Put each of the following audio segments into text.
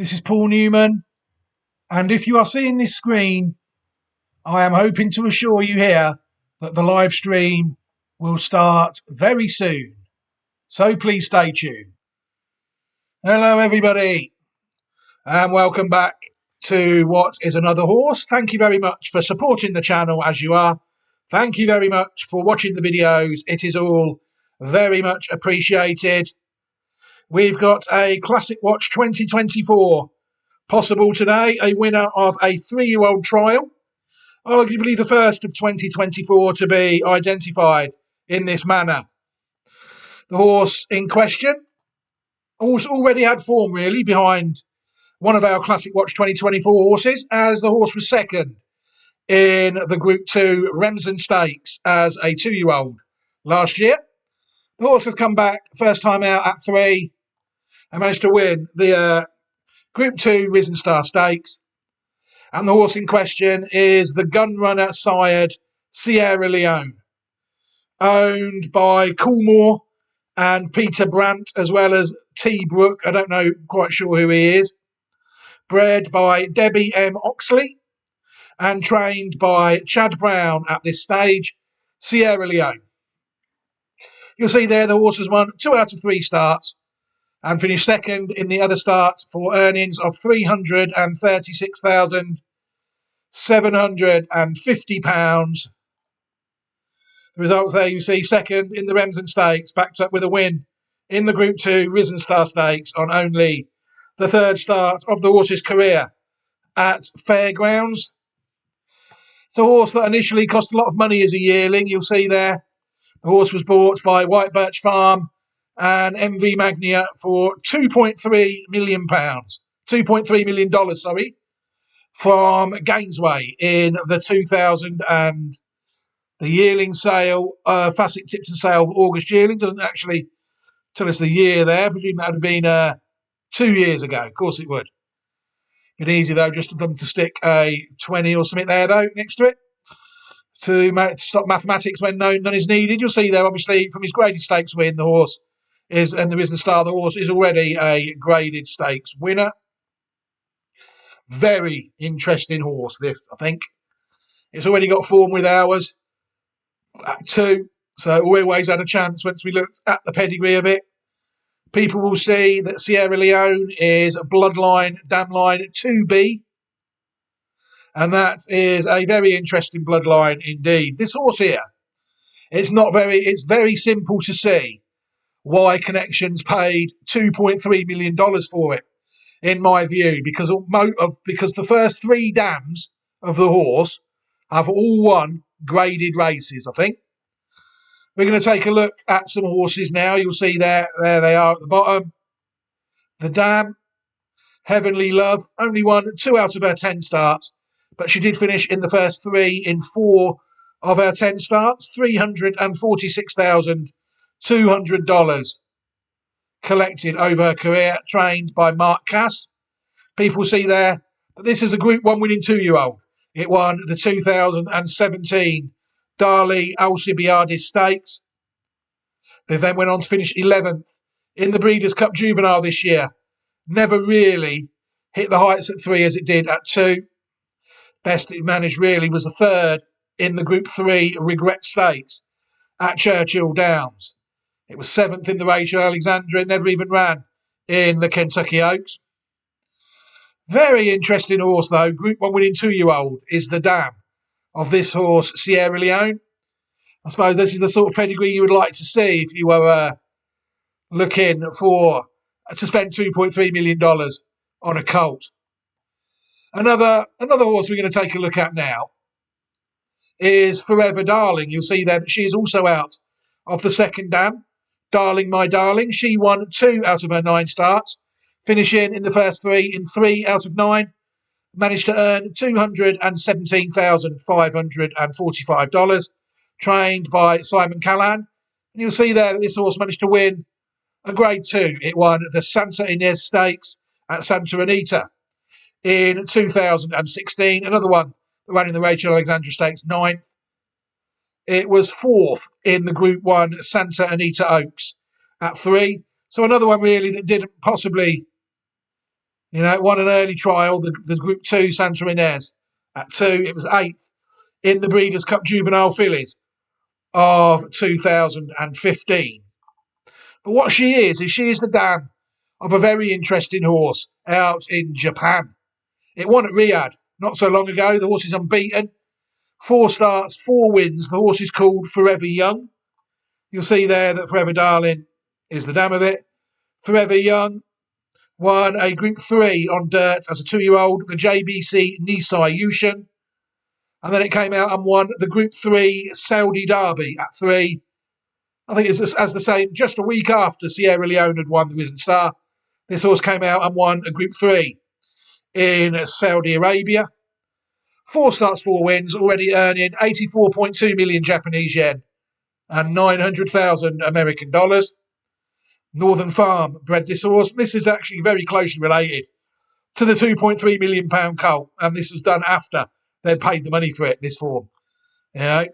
This is Paul Newman, and if you are seeing this screen, I am hoping to assure you here that the live stream will start very soon. So please stay tuned. Hello, everybody, and welcome back to what is another horse. Thank you very much for supporting the channel as you are. Thank you very much for watching the videos. It is all very much appreciated. We've got a Classic Watch 2024 possible today, a winner of a 3-year-old trial, arguably the first of 2024 to be identified in this manner. The horse in question already had form really behind one of our Classic Watch 2024 horses, as the horse was second in the Group 2 Remsen Stakes as a 2-year-old last year. The horse has come back first time out at 3 and managed to win the Group 2 Risen Star Stakes. And the horse in question is the Gunrunner sired Sierra Leone, owned by Coolmore and Peter Brandt, as well as T. Brook. I don't know, quite sure who he is. Bred by Debbie M. Oxley and trained by Chad Brown at this stage, Sierra Leone. You'll see there the horse has won 2 out of 3 starts and finished second in the other start for earnings of £336,750. The results there you see: second in the Remsen Stakes, backed up with a win in the Group 2 Risen Star Stakes on only the 3rd start of the horse's career at Fairgrounds. It's a horse that initially cost a lot of money as a yearling. You'll see there the horse was bought by White Birch Farm and MV Magnia for £2.3 million, $2.3 million, from Gainesway in the 2000 and the yearling sale, Fassick Tipton sale, August yearling. Doesn't actually tell us the year there. I presume that would have been 2 years ago. Of course it would. Bit easy though, just for them to stick a 20 or something there though next to it to stop mathematics when none is needed. You'll see there, obviously, from his graded stakes win, the horse is, and the Risen Star, the horse is already a graded stakes winner. Very interesting horse, this, I think. It's already got form with ours at 2, so we always had a chance once we looked at the pedigree of it. People will see that Sierra Leone is a bloodline, dam line 2B, and that is a very interesting bloodline indeed. This horse here, it's very simple to see why Connections paid $2.3 million for it, in my view, because the first 3 dams of the horse have all won graded races, I think. We're going to take a look at some horses now. You'll see there they are at the bottom. The dam, Heavenly Love, only won 2 out of her 10 starts, but she did finish in the first 3 in 4 of her 10 starts. $346,200 collected over her career, trained by Mark Cass. People see there that this is a Group 1 winning 2-year-old. It won the 2017 Dali Alcibiades Stakes. They then went on to finish 11th in the Breeders' Cup Juvenile this year. Never really hit the heights at 3 as it did at 2. Best it managed really was the 3rd in the Group 3 Regret Stakes at Churchill Downs. It was 7th in the Rachel Alexandra. It never even ran in the Kentucky Oaks. Very interesting horse though. Group 1 winning 2-year-old is the dam of this horse, Sierra Leone. I suppose this is the sort of pedigree you would like to see if you were looking to spend $2.3 million on a colt. Another horse we're going to take a look at now is Forever Darling. You'll see there that she is also out of the 2nd dam. Darling, My Darling. She won 2 out of her 9 starts, finishing in the first 3 in 3 out of 9. Managed to earn $217,545, trained by Simon Callan. And you'll see there that this horse managed to win a Grade 2. It won the Santa Ynez Stakes at Santa Anita in 2016. Another one that ran in the Rachel Alexandra Stakes, 9th. It was 4th in the Group 1 Santa Anita Oaks at 3. So another one really that didn't possibly You know, it won an early trial, the Group 2 Santa Ynez. At 2, it was 8th in the Breeders' Cup Juvenile Fillies of 2015. But what she is the dam of a very interesting horse out in Japan. It won at Riyadh not so long ago. The horse is unbeaten. 4 starts, 4 wins. The horse is called Forever Young. You'll see there that Forever Darling is the dam of it. Forever Young won a Group 3 on dirt as a 2-year-old, the JBC Nisai Yushin. And then it came out and won the Group 3 Saudi Derby at 3. I think it's as the same, just a week after Sierra Leone had won the Risen Star. This horse came out and won a Group 3 in Saudi Arabia. 4 starts, 4 wins, already earning 84.2 million Japanese yen and 900,000 American dollars. Northern Farm bred this horse. This is actually very closely related to the £2.3 million colt, and this was done after they'd paid the money for it, this form. You know,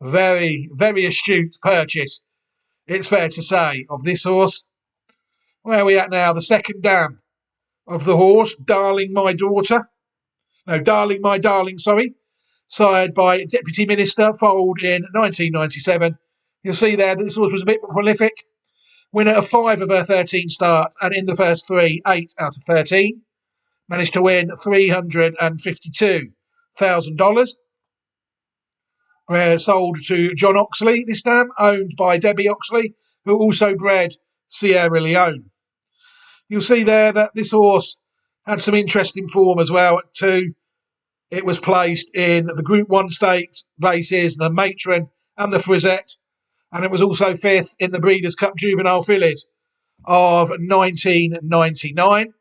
very, very astute purchase, it's fair to say, of this horse. Where are we at now? The second dam of the horse, Darling My Darling, sired by Deputy Minister, foaled in 1997. You'll see there that this horse was a bit prolific. Winner of 5 of her 13 starts, and in the first 3, 8 out of 13. Managed to win $352,000. Sold to John Oxley this dam, owned by Debbie Oxley, who also bred Sierra Leone. You'll see there that this horse had some interesting form as well at 2. It was placed in the Group 1 stakes races, the Matron and the Frisette, and it was also 5th in the Breeders' Cup Juvenile Fillies of 1999.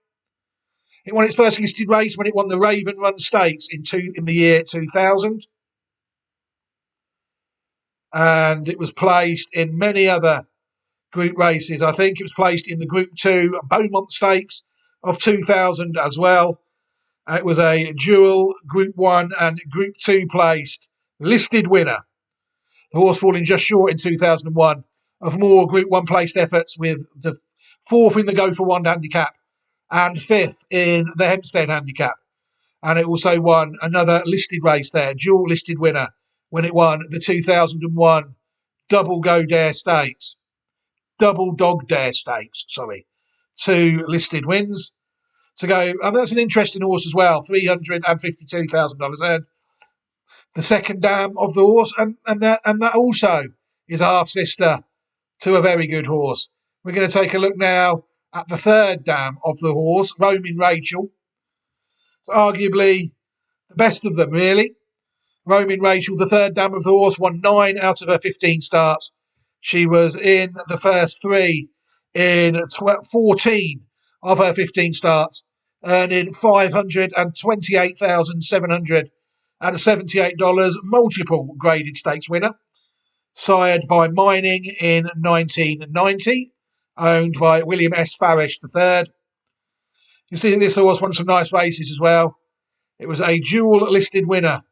It won its first listed race when it won the Raven Run Stakes in the year 2000. And it was placed in many other group races. I think it was placed in the Group 2 Beaumont Stakes of 2000 as well. It was a dual Group 1 and Group 2 placed listed winner. The horse falling just short in 2001 of more Group 1 placed efforts, with the 4th in the Go for One handicap and 5th in the Hempstead handicap. And it also won another listed race there, dual listed winner, when it won the 2001 Double Dog Dare Stakes. 2 listed wins to go. And that's an interesting horse as well, $352,000 earned. The second dam of the horse, and that also is a half-sister to a very good horse. We're going to take a look now at the third dam of the horse, Roaming Rachel. Arguably the best of them, really. Roaming Rachel, the third dam of the horse, won 9 out of her 15 starts. She was in the first 3 in 14 of her 15 starts, earning $528,778, multiple graded stakes winner. Sired by Mining in 1990, owned by William S. Farish III. You see that this horse won some nice races as well. It was a dual listed winner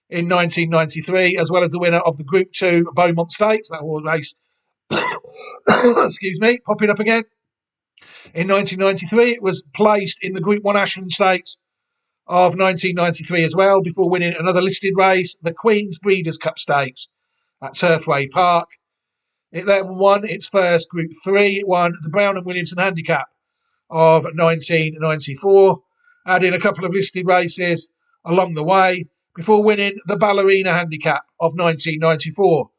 in 1993, as well as the winner of the Group 2 Beaumont Stakes. That horse race, excuse me, popping up again. In 1993, it was placed in the Group 1 Ashland Stakes of 1993 as well, before winning another listed race, the Queen's Breeders' Cup Stakes at Turfway Park. It then won its first Group 3. It won the Brown and Williamson Handicap of 1994, adding a couple of listed races along the way, before winning the Ballerina Handicap of 1994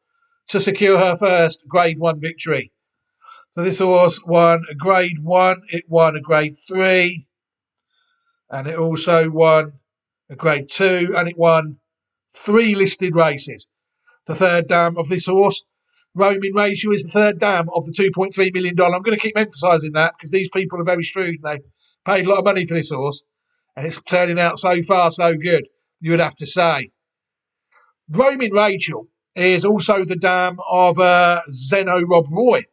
to secure her first Grade 1 victory. So this horse won a Grade 1, it won a Grade 3, and it also won a Grade 2, and it won 3 listed races. The third dam of this horse, Roaming Rachel, is the third dam of the $2.3 million. I'm going to keep emphasising that because these people are very shrewd. They paid a lot of money for this horse, and it's turning out so far so good, you would have to say. Roaming Rachel is also the dam of Zeno Rob Roy,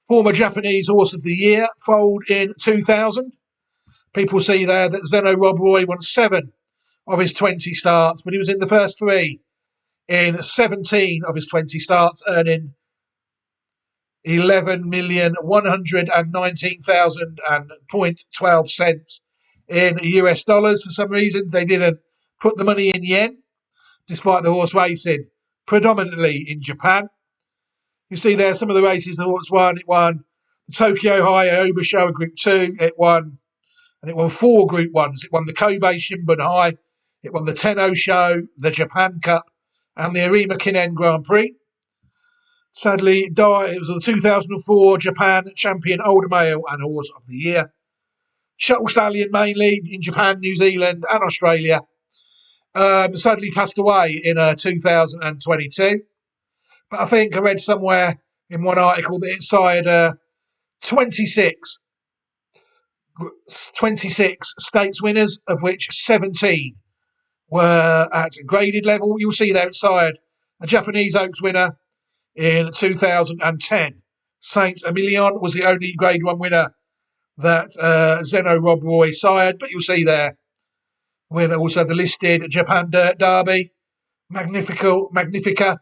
former Japanese Horse of the Year, foaled in 2000. People see there that Zeno Rob Roy won 7 of his 20 starts, but he was in the first 3 in 17 of his 20 starts, earning $11,119,000.12 in US dollars. For some reason, they didn't put the money in yen, despite the horse racing predominantly in Japan. You see there some of the races the horse won. It won the Tokyo High Show in Group 2. It won 4 Group 1s. It won the Kobe Shimbun High. It won the Tenno Show, the Japan Cup, and the Arima Kinen Grand Prix. Sadly, it was the 2004 Japan Champion Older Male and Horse of the Year. Shuttle Stallion mainly in Japan, New Zealand and Australia. Sadly passed away in 2022. But I think I read somewhere in one article that it sired 26 stakes winners, of which 17 were at graded level. You'll see there it sired a Japanese Oaks winner in 2010. Saint Emilion was the only Grade 1 winner that Zeno Rob Roy sired, but you'll see there we also have the listed Japan Dirt Derby, Magnifica,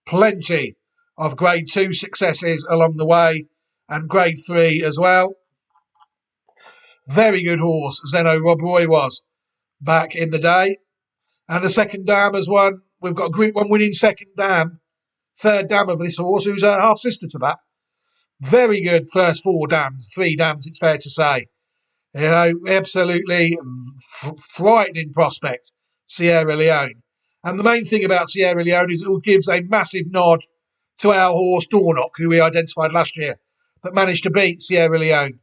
plenty of Grade 2 successes along the way, and Grade 3 as well. Very good horse, Zeno Rob Roy was back in the day. And the second dam has won. We've got a Group 1 winning second dam, third dam of this horse, who's a half sister to that. Very good first 3 dams, it's fair to say. You know, absolutely frightening prospect, Sierra Leone. And the main thing about Sierra Leone is it gives a massive nod to our horse Dornock, who we identified last year, that managed to beat Sierra Leone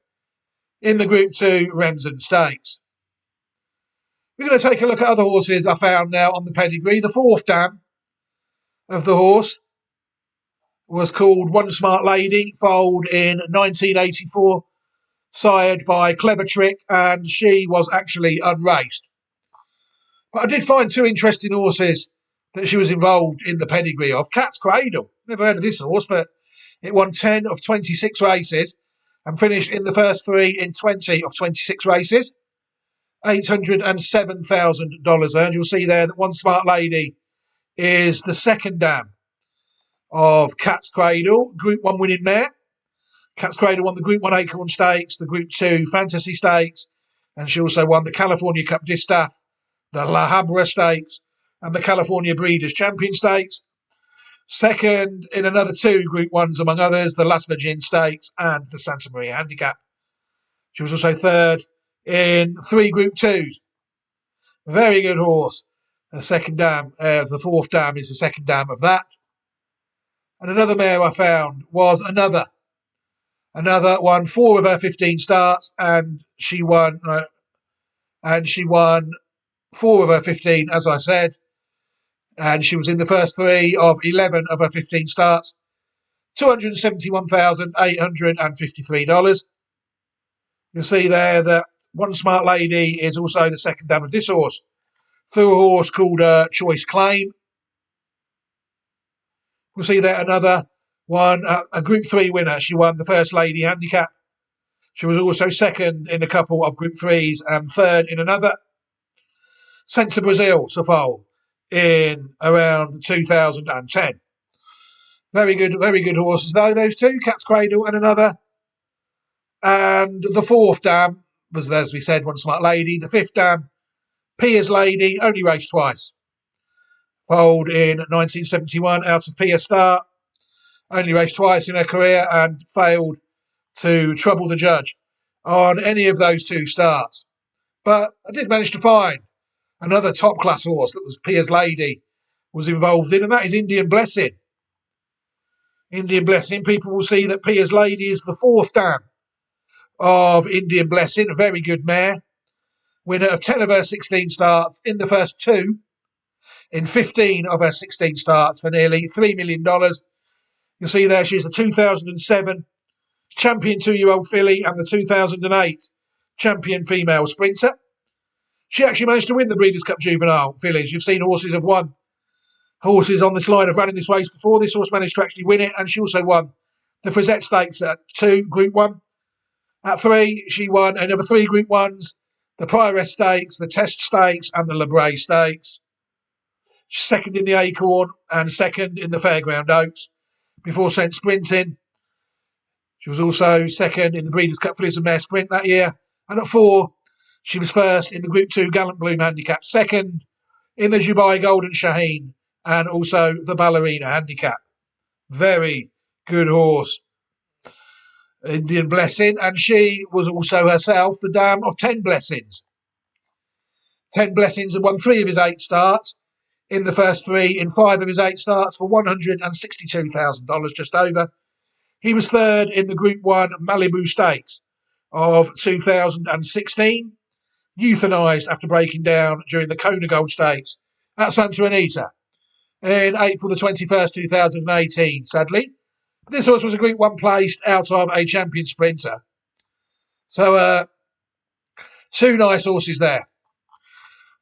in the Group 2 Remsen Stakes. We're going to take a look at other horses I found now on the pedigree. The 4th dam of the horse was called One Smart Lady, foaled in 1984, sired by Clever Trick, and she was actually unraced. But I did find 2 interesting horses that she was involved in the pedigree of. Cat's Cradle, never heard of this horse, but it won 10 of 26 races and finished in the first 3 in 20 of 26 races. $807,000 earned. You'll see there that One Smart Lady is the second dam of Cat's Cradle, Group 1 winning mare. Cat's Cradle won the Group 1 Acorn Stakes, the Group 2 Fantasy Stakes, and she also won the California Cup Distaff, the La Habra Stakes, and the California Breeders' Champion Stakes. Second in another 2 Group 1s, among others, the Las Virgin Stakes and the Santa Maria Handicap. She was also third in 3 Group 2s. Very good horse. The second dam, the 4th dam is the second dam of that. And another mare I found was another won 4 of her 15 starts, and she won 4 of her 15, as I said, and she was in the first 3 of 11 of her 15 starts. $271,853. You'll see there that One Smart Lady is also the second dam of this horse, through a horse called Choice Claim. We'll see there another one, a Group 3 winner. She won the First Lady Handicap. She was also second in a couple of Group 3s and third in another. Sent to Brazil, Safol, in around 2010. Very good horses though, those 2, Cat's Cradle and another. And the 4th dam was, as we said, One Smart Lady. The 5th dam, Pia's Lady, only raced twice. Foaled in 1971 out of Pia Start. Only raced twice in her career and failed to trouble the judge on any of those 2 starts. But I did manage to find another top-class horse that was Pia's Lady was involved in, and that is Indian Blessing. Indian Blessing, people will see that Pia's Lady is the 4th dam of Indian Blessing, a very good mare. Winner of 10 of her 16 starts in the first 2, in 15 of her 16 starts for nearly $3 million. You'll see there she's the 2007 champion 2-year-old filly and the 2008 champion female sprinter. She actually managed to win the Breeders' Cup Juvenile fillies. You've seen horses have won horses on this line of running this race before. This horse managed to actually win it, and she also won the Frizette Stakes at 2, Group 1. At 3, she won another 3 Group 1s, the Prioress Stakes, the Test Stakes, and the Labray Stakes. Second in the Acorn and second in the Fairground Oaks before sent sprinting She was also second in the Breeders' Cup Flizzard and Mare Sprint that year. And at 4, she was first in the Group 2 Gallant Bloom Handicap, second in the Dubai Golden Shaheen, and also the Ballerina Handicap. Very good horse, Indian Blessing, and she was also herself the dam of 10 Blessings. 10 Blessings had won 3 of his 8 starts. In the first 3, in 5 of his 8 starts for $162,000, just over. He was third in the Group 1 Malibu Stakes of 2016, euthanised after breaking down during the Kona Gold Stakes at Santa Anita in April the 21st, 2018, sadly. This horse was a Group 1 placed out of a champion sprinter. So, 2 nice horses there.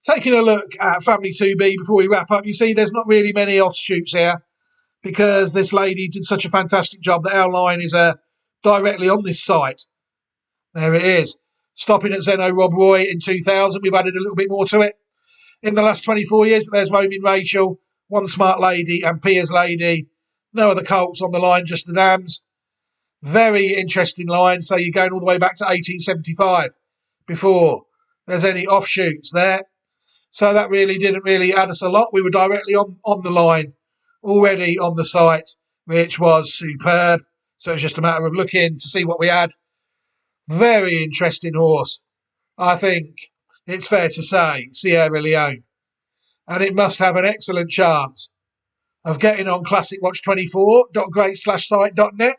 Taking a look at Family 2B before we wrap up, you see there's not really many offshoots here because this lady did such a fantastic job that our line is directly on this site. There it is. Stopping at Zeno Rob Roy in 2000, we've added a little bit more to it in the last 24 years, but there's Roaming Rachel, One Smart Lady and Piers Lady. No other colts on the line, just the dams. Very interesting line. So you're going all the way back to 1875 before there's any offshoots there. So that really didn't add us a lot. We were directly on the line already on the site, which was superb. So it's just a matter of looking to see what we had. Very interesting horse. I think it's fair to say Sierra Leone. And it must have an excellent chance of getting on classicwatch24.great/site.net,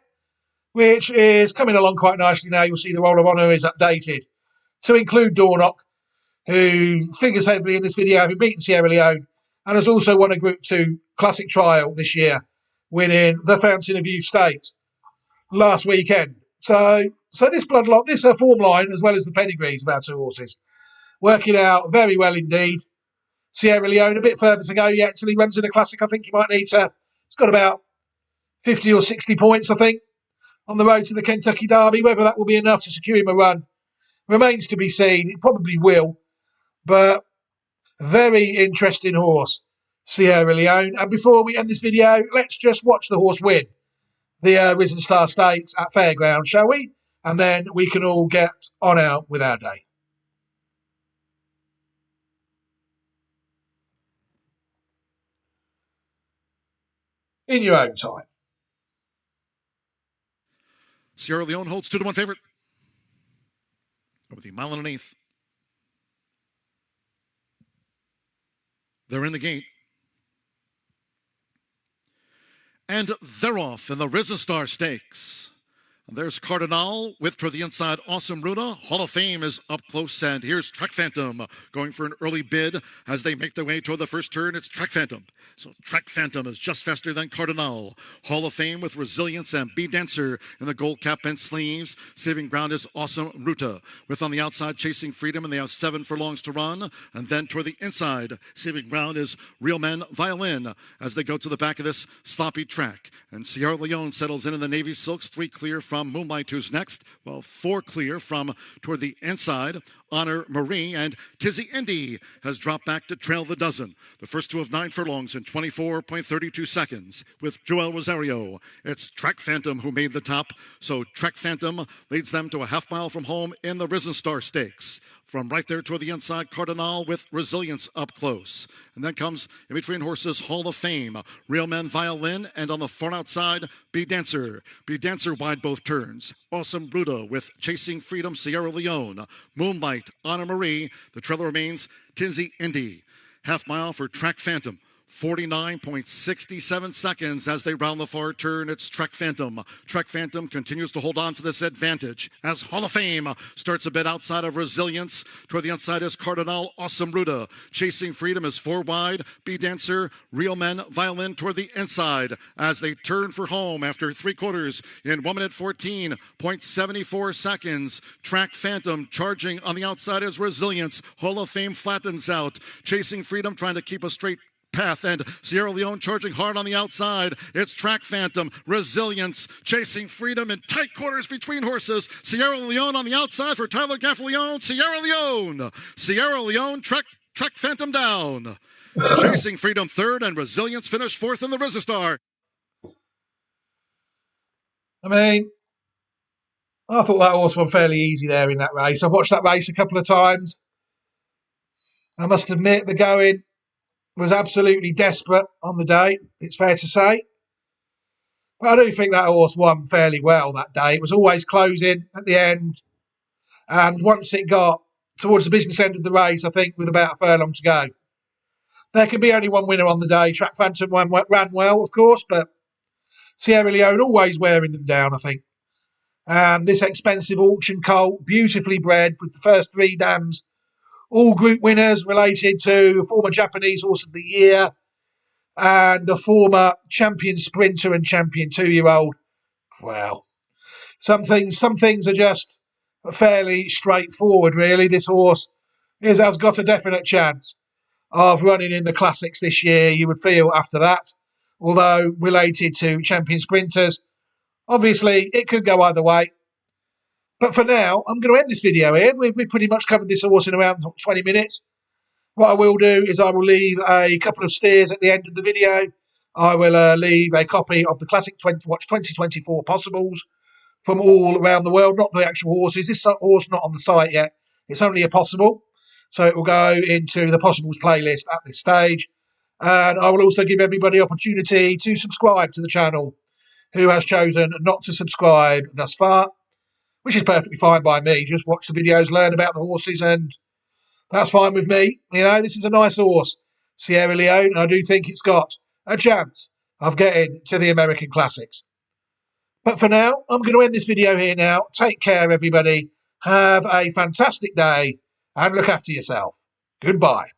which is coming along quite nicely now. You'll see the Roll of Honour is updated to include Dornock, who figures heavily in this video, having beaten Sierra Leone, and has also won a Group 2 Classic Trial this year, winning the Fountain of Youth Stakes last weekend. So this bloodline, this form line, as well as the pedigrees of our 2 horses, working out very well indeed. Sierra Leone, a bit further to go yet till he runs in a Classic. I think he might need to, it's got about 50 or 60 points, I think, on the road to the Kentucky Derby. Whether that will be enough to secure him a run remains to be seen. It probably will. But very interesting horse, Sierra Leone. And before we end this video, let's just watch the horse win the Risen Star Stakes at Fairground, shall we? And then we can all get on out with our day. In your own time. Sierra Leone holds 2-1 favorite over the 1 1/8. They're in the gate. And they're off in the Risen Star Stakes. And there's Cardinal with toward the inside Awesome Ruta. Hall of Fame is up close, and here's Trek Phantom going for an early bid as they make their way toward the first turn. It's Trek Phantom. So Trek Phantom is just faster than Cardinal. Hall of Fame with Resilience and Be Dancer in the gold cap and sleeves. Saving ground is Awesome Ruta. With on the outside Chasing Freedom, and they have 7 furlongs to run. And then toward the inside, saving ground is Real Men Violin as they go to the back of this sloppy track. And Sierra Leone settles in the Navy Silks, 3 clear from Moonlight, who's next. Well, 4 clear from toward the inside. Honor Marie, and Tizzy Indy has dropped back to trail the dozen. The first 2 of 9 furlongs in 24.32 seconds with Joel Rosario. It's Trek Phantom who made the top, so Trek Phantom leads them to a half mile from home in the Risen Star Stakes. From right there toward the inside, Cardinal with Resilience up close. And then comes in between horses Hall of Fame, Real Men Violin, and on the far outside, Be Dancer. Be Dancer wide both turns. Awesome Ruta with Chasing Freedom, Sierra Leone. Moonlight, Anna Marie. The trailer remains Tizzy Indy. Half mile for Trek Phantom. 49.67 seconds as they round the far turn. It's Trek Phantom. Trek Phantom continues to hold on to this advantage as Hall of Fame starts a bit outside of Resilience. Toward the outside is Cardinal, Awesome Ruta. Chasing Freedom is 4 wide. Be Dancer, Real Men Violin toward the inside as they turn for home after 3 quarters in 1 minute 14.74 seconds. Trek Phantom charging on the outside is Resilience. Hall of Fame flattens out. Chasing Freedom trying to keep a straight path, and Sierra Leone charging hard on the outside. It's Trek Phantom, Resilience, Chasing Freedom in tight quarters between horses. Sierra Leone on the outside for Tyler Gaffalione. Sierra Leone, Trek Phantom down. Chasing Freedom third, and Resilience finished 4th in the Risen Star. I mean, I thought that horse won fairly easy there in that race. I've watched that race a couple of times. I must admit the going was absolutely desperate on the day, it's fair to say. But I do think that horse won fairly well that day. It was always closing at the end. And once it got towards the business end of the race, I think with about a furlong to go, there could be only one winner on the day. Track Phantom ran well, of course, but Sierra Leone always wearing them down, I think. And this expensive auction colt, beautifully bred, with the first 3 dams, all group winners related to former Japanese Horse of the Year and the former champion sprinter and champion 2-year-old. Well, some things are just fairly straightforward, really. This horse has got a definite chance of running in the classics this year, you would feel, after that. Although related to champion sprinters, obviously it could go either way. But for now, I'm going to end this video here. We've pretty much covered this horse in around 20 minutes. What I will do is I will leave a couple of steers at the end of the video. I will leave a copy of the Classic Watch 2024 Possibles from all around the world, not the actual horses. This horse not on the site yet. It's only a possible. So it will go into the Possibles playlist at this stage. And I will also give everybody opportunity to subscribe to the channel who has chosen not to subscribe thus far, which is perfectly fine by me. Just watch the videos, learn about the horses, and that's fine with me. You know, this is a nice horse, Sierra Leone, and I do think it's got a chance of getting to the American Classics. But for now, I'm going to end this video here now. Take care, everybody. Have a fantastic day and look after yourself. Goodbye.